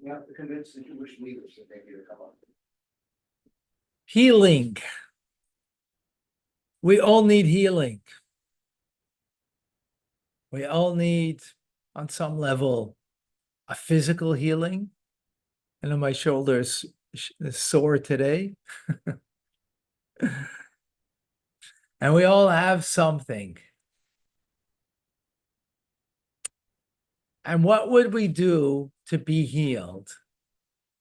You have to convince the Jewish leaders that they need to come up. Healing. We all need healing. We all need, on some level, a physical healing. I know my shoulders is sore today. And we all have something. And what would we do to be healed?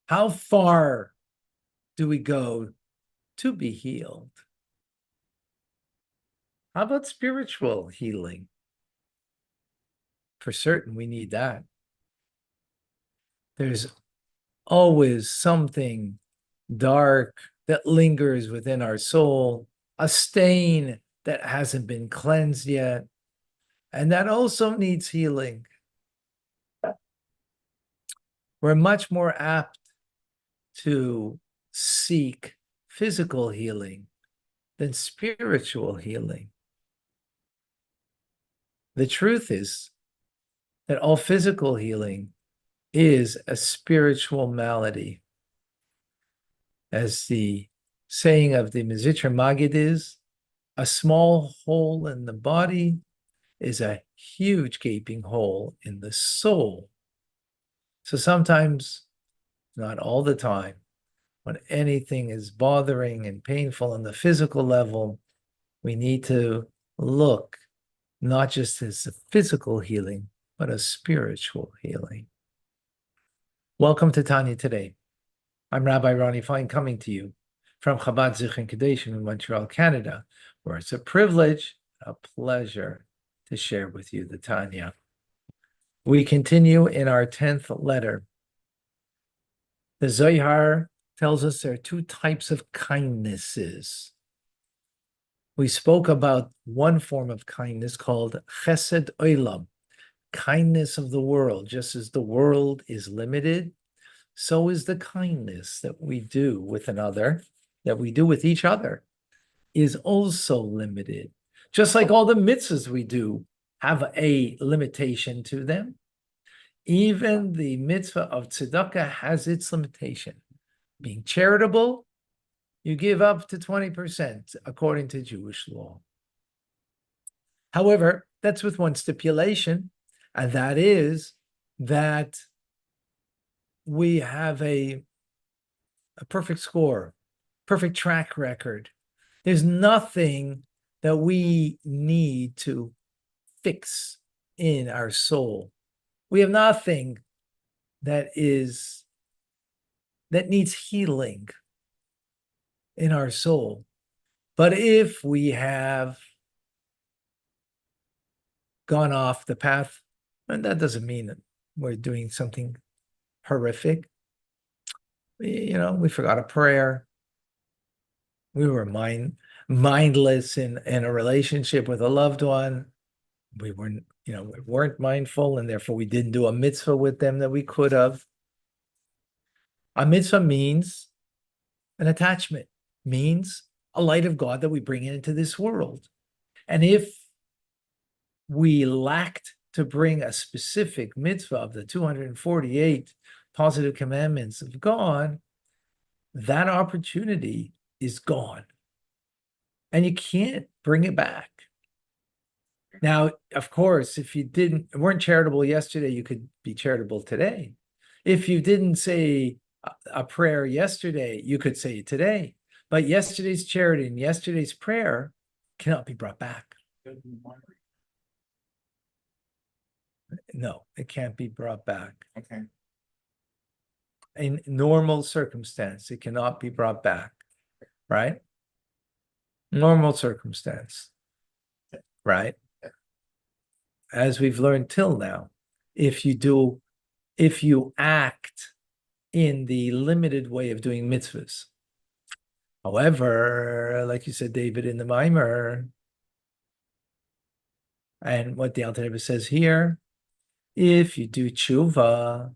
How far do we go to be healed? How about spiritual healing? For certain, we need that. There's always something dark that lingers within our soul, a stain that hasn't been cleansed yet, and that also needs healing. We're much more apt to seek physical healing than spiritual healing. The truth is that all physical healing is a spiritual malady. As the saying of the Mizitra Maggid is, a small hole in the body is a huge gaping hole in the soul. So sometimes, not all the time, when anything is bothering and painful on the physical level, we need to look not just as a physical healing, but a spiritual healing. Welcome to Tanya Today. I'm Rabbi Ronnie Fine coming to you from Chabad Zichron Kadesh in Montreal, Canada, where it's a privilege, a pleasure to share with you the Tanya. We continue in our 10th letter. The Zohar tells us there are two types of kindnesses. We spoke about one form of kindness called Chesed Olam, kindness of the world. Just as the world is limited, so is the kindness that we do with another, that we do with each other, is also limited. Just like all the mitzvahs we do have a limitation to them, even the mitzvah of tzedakah has its limitation. Being charitable, you give up to 20% according to Jewish law. However, that's with one stipulation, and that is that we have a perfect score, perfect track record. There's nothing that we need to fix in our soul. We have nothing that needs healing in our soul. But if we have gone off the path, and that doesn't mean that we're doing something horrific. We forgot a prayer. We were mindless in a relationship with a loved one. We weren't mindful, and therefore we didn't do a mitzvah with them that we could have. A mitzvah means an attachment, means a light of God that we bring into this world. And if we lacked to bring a specific mitzvah of the 248 positive commandments of God, that opportunity is gone. And you can't bring it back. Now, of course, if you weren't charitable yesterday, you could be charitable today. If you didn't say a prayer yesterday, you could say it today. But yesterday's charity and yesterday's prayer cannot be brought back. No, it can't be brought back. Okay. In normal circumstance, it cannot be brought back, right? Normal circumstance, right? As we've learned till now, if you act in the limited way of doing mitzvahs. However, like you said, David, in the Mimer, and what the Alter Rebbe says here, if you do tshuva,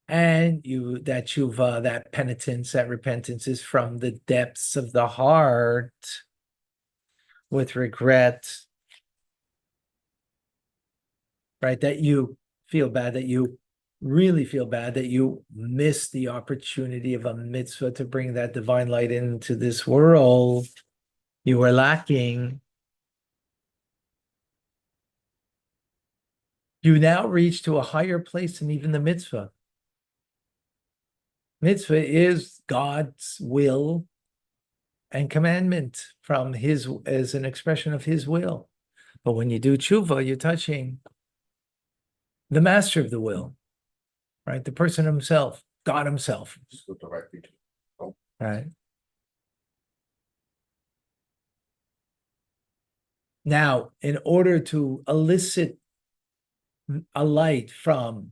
and that tshuva, that penitence, that repentance is from the depths of the heart, with regret, right? That you feel bad that you really feel bad that you missed the opportunity of a mitzvah to bring that divine light into this world. You were lacking. You now reach to a higher place than even the mitzvah. Mitzvah is God's will and commandment from his as an expression of his will. But when you do tshuva, you're touching the master of the will, right? The person himself, God himself. Right. Now, in order to elicit a light from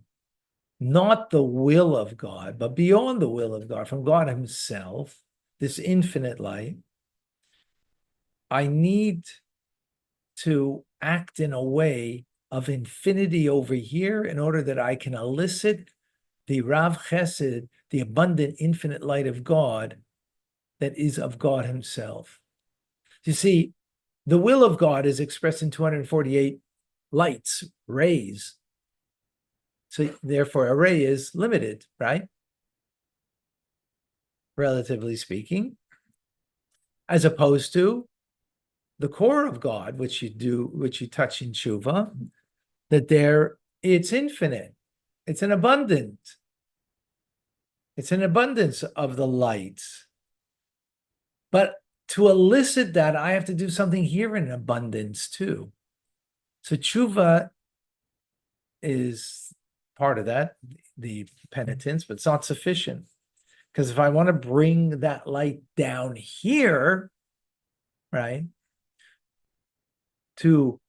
not the will of God, but beyond the will of God, from God himself, this infinite light, I need to act in a way of infinity over here in order that I can elicit the Rav Chesed, the abundant infinite light of God that is of God himself. You see, the will of God is expressed in 248 lights, rays. So therefore, a ray is limited, right? Relatively speaking, as opposed to the core of God, which you touch in tshuva, that it's infinite. It's an abundance of the lights. But to elicit that, I have to do something here in abundance too. So tshuva is part of that, the penitence, but it's not sufficient. Because if I want to bring that light down here, right, to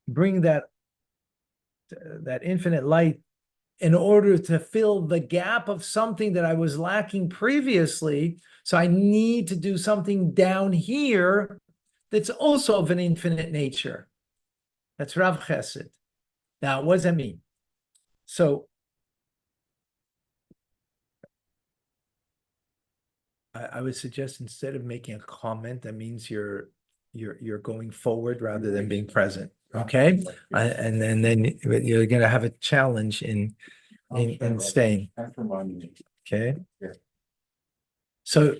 bring that infinite light in order to fill the gap of something that I was lacking previously, so I need to do something down here that's also of an infinite nature. That's Rav Chesed. Now, what does that mean? So I would suggest instead of making a comment, that means you're going forward rather than being present. Okay, and then you're going to have a challenge in staying. Okay. So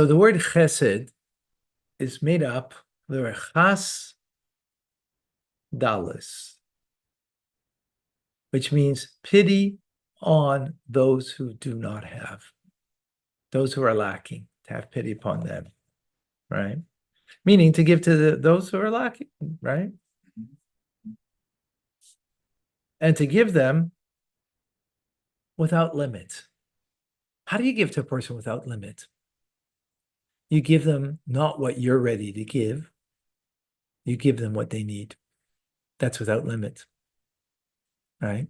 the word chesed is made up of chas dalis, which means pity on those who do not have, those who are lacking, to have pity upon them, right? Meaning to give to those who are lacking, right? And to give them without limit. How do you give to a person without limit? You give them not what you're ready to give. You give them what they need. That's without limit, right?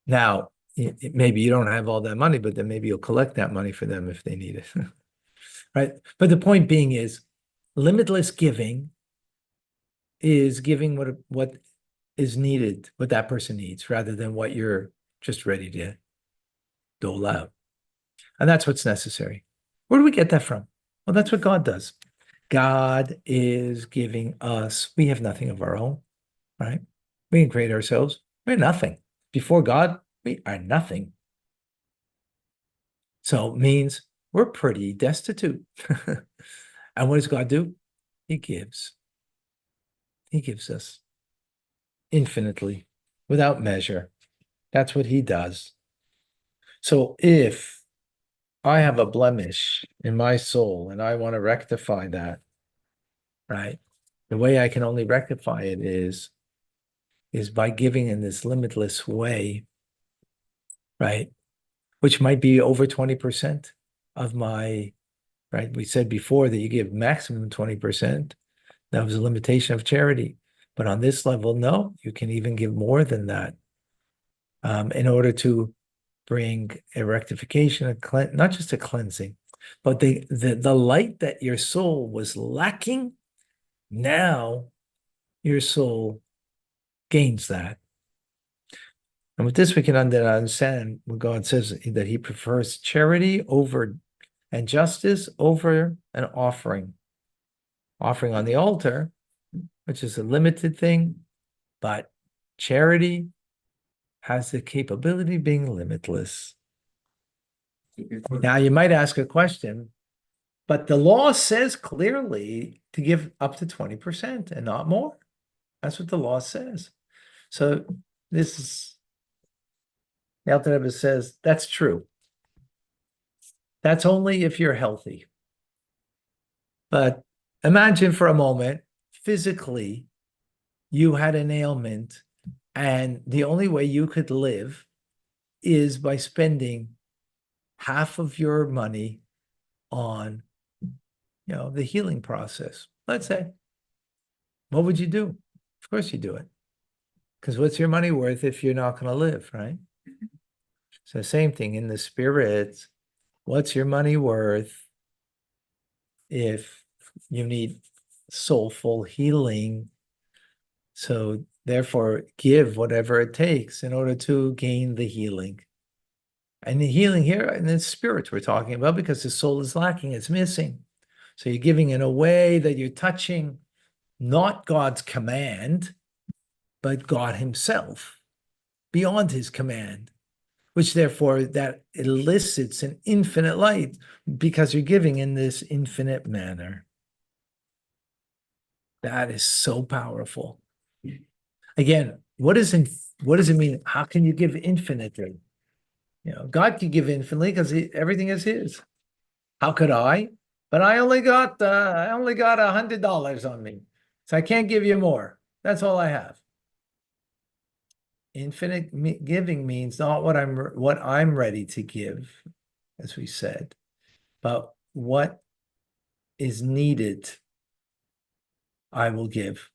Now, maybe you don't have all that money, but then maybe you'll collect that money for them if they need it, right? But the point being is, limitless giving is giving what is needed, what that person needs, rather than what you're just ready to dole out. And that's what's necessary. Where do we get that from? Well, that's what God does. God is giving us, we have nothing of our own, right? We can create ourselves. We're nothing. Before God, we are nothing. So it means we're pretty destitute. And what does God do? He gives. He gives us infinitely, without measure. That's what he does. So if I have a blemish in my soul and I want to rectify that, right? The way I can only rectify it is by giving in this limitless way, right? Which might be over 20% of my, right? We said before that you give maximum 20%. That was a limitation of charity. But on this level, no, you can even give more than that in order to bring a rectification, not just a cleansing, but the light that your soul was lacking, now your soul gains that. And with this, we can understand when God says that he prefers charity over and justice over an offering. Offering on the altar, which is a limited thing, but charity has the capability of being limitless. Now, you might ask a question, but the law says clearly to give up to 20% and not more. That's what the law says. So this is, the Alter Rebbe says, that's true. That's only if you're healthy. But imagine for a moment, physically, you had an ailment, and the only way you could live is by spending half of your money on, the healing process. Let's say, what would you do? Of course you do it. Because what's your money worth if you're not going to live, right? So same thing in the spirit. What's your money worth if you need soulful healing? So therefore, give whatever it takes in order to gain the healing. And the healing here, and the spirit we're talking about, because the soul is lacking, it's missing. So you're giving in a way that you're touching not God's command, but God himself, beyond his command, which therefore that elicits an infinite light because you're giving in this infinite manner. That is so powerful. Again, what does it mean? How can you give infinitely? God can give infinitely because everything is his. How could I? But I only got $100 on me, so I can't give you more. That's all I have. Infinite giving means not what I'm ready to give, as we said, but what is needed, I will give.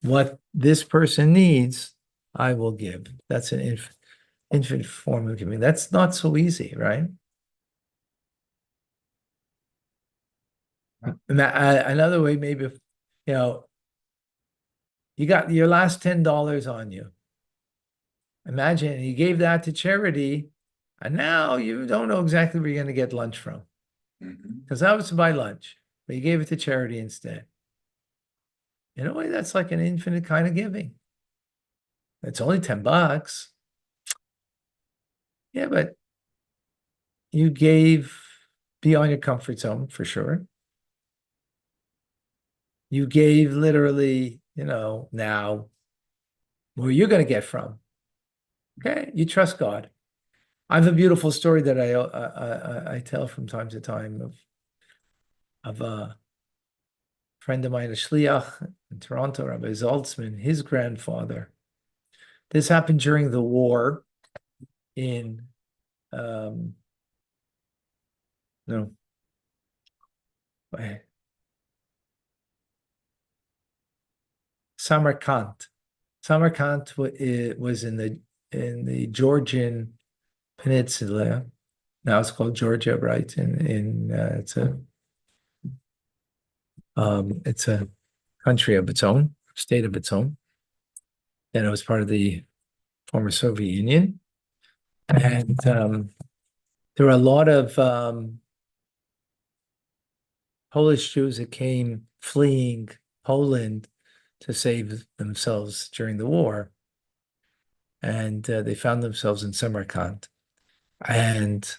What this person needs, I will give. That's an infinite form of giving. That's not so easy, right? Another way, maybe, you got your last $10 on you. Imagine you gave that to charity, and now you don't know exactly where you're going to get lunch from. Because that was to buy lunch, but you gave it to charity instead. In a way, that's like an infinite kind of giving. It's only $10. Yeah, but you gave beyond your comfort zone for sure. You gave literally, now where you're going to get from. Okay, you trust God. I have a beautiful story that I tell from time to time of a friend of mine, a shliach in Toronto, Rabbi Zaltzman, his grandfather. This happened during the war in no. Samarkand. Samarkand was in the Georgian peninsula. Now it's called Georgia, right? It's a country of its own, state of its own. Then it was part of the former Soviet Union, and there were a lot of Polish Jews that came fleeing Poland to save themselves during the war. And they found themselves in Samarkand. And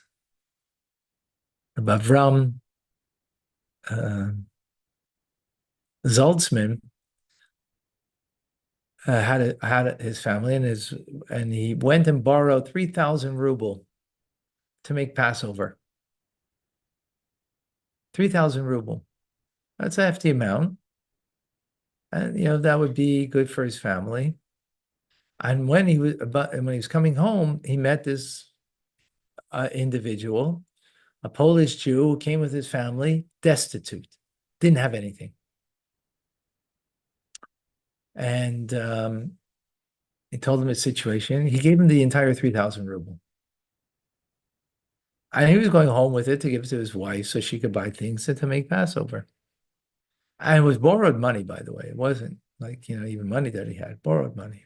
Bavram Zaltzman had his family and he went and borrowed 3,000 ruble to make Passover. 3,000 ruble. That's a hefty amount. And that would be good for his family. And when he was coming home, he met this individual, a Polish Jew who came with his family, destitute, didn't have anything. And he told him his situation. He gave him the entire 3,000 ruble. And he was going home with it to give it to his wife so she could buy things to make Passover. And it was borrowed money, by the way. It wasn't like, even money that he had, borrowed money.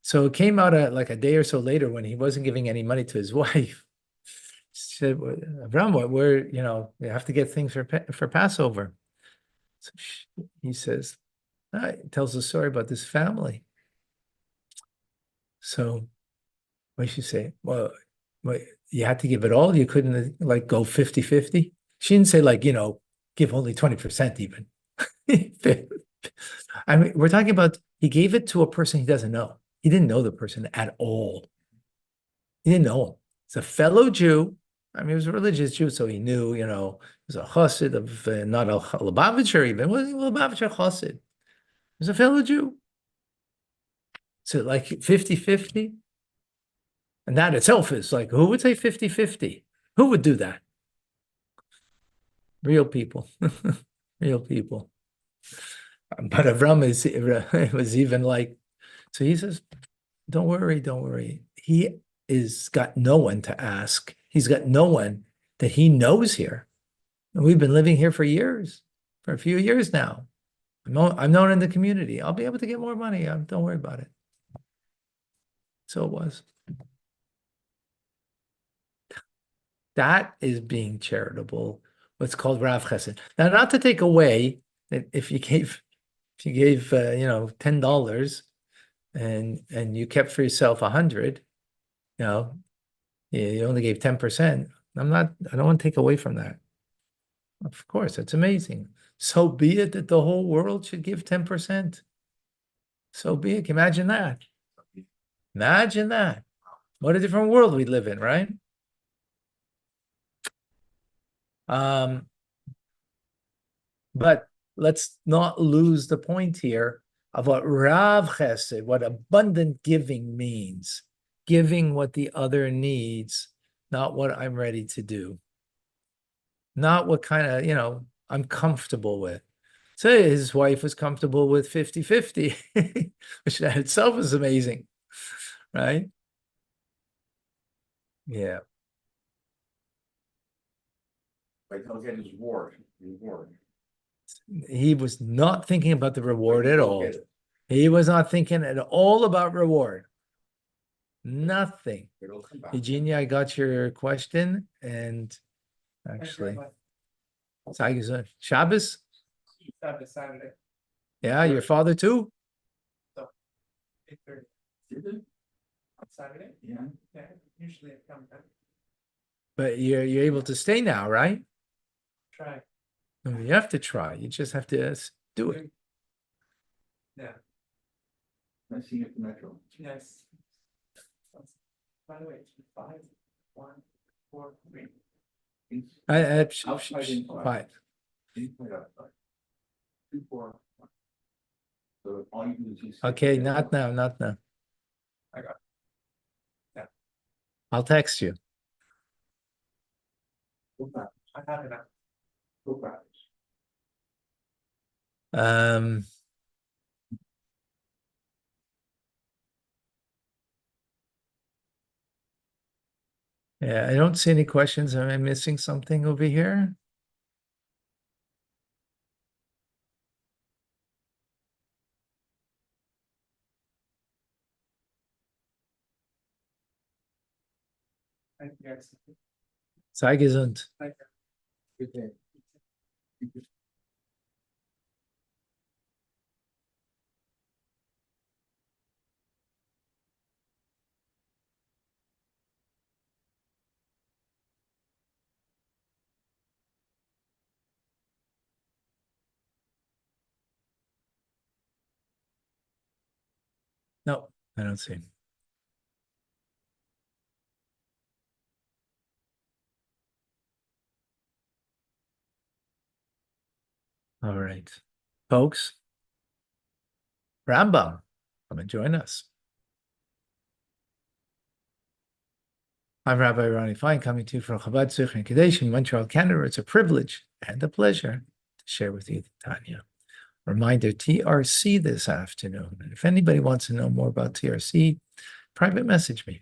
So it came out like a day or so later when he wasn't giving any money to his wife. said, Avram, we're, we have to get things for Passover. So he says, he tells a story about this family. So what did she say? Well, you had to give it all. You couldn't like go 50-50. She didn't say like, give only 20% even. I mean, we're talking about he gave it to a person he doesn't know. He didn't know the person at all. He didn't know him. He's a fellow Jew. I mean, he was a religious Jew, so he knew, he was a chassid of not a Lubavitcher even. Wasn't a Lubavitcher chassid. He was a fellow Jew. So like 50-50? And that itself is like, who would say 50-50? Who would do that? Real people. Real people. But Avram it was even like, so he says, don't worry. He is got no one to ask. He's got no one that he knows here. And we've been living here for years, for a few years now. I'm known in the community. I'll be able to get more money. Don't worry about it. So it was. That is being charitable. What's called Rav Chesed. Now, not to take away that if you gave $10 and you kept for yourself 100, you only gave 10%. I don't want to take away from that. Of course, it's amazing. So be it that the whole world should give 10%. So be it. Imagine that. Imagine that. What a different world we live in, right? But let's not lose the point here of what Rav Chesed, what abundant giving means. Giving what the other needs, not what I'm ready to do. Not what kind of, I'm comfortable with. So his wife was comfortable with 50-50, which that itself is amazing, right? Yeah. Like he'll get his reward. He was not thinking about the reward at all. He was not thinking at all about reward. Nothing. Eugenia, I got your question, and actually, Shabbos? Saturday. Yeah, your father too? 8:30. On Saturday? Yeah. Yeah, usually I come back. But you're able to stay now, right? Try. I mean, you have to try. You just have to do it. Yeah, I see it, Metro. nice. By the way, it's 5, 1, 4, 3. Outside, inside. 5. Inside, outside. 2, 4, 1. So all you do is you. Okay, not now. I got it. Yeah. I'll text you. Go back. I have it. Go back. Yeah, I don't see any questions. Am I missing something over here? Yes. Sei gesund. Good day. No, I don't see. All right, folks. Rambam, come and join us. I'm Rabbi Ronnie Fine, coming to you from Chabad Tzich and Kadesh in Montreal, Canada. It's a privilege and a pleasure to share with you Tanya. Reminder, TRC this afternoon. And if anybody wants to know more about TRC, private message me.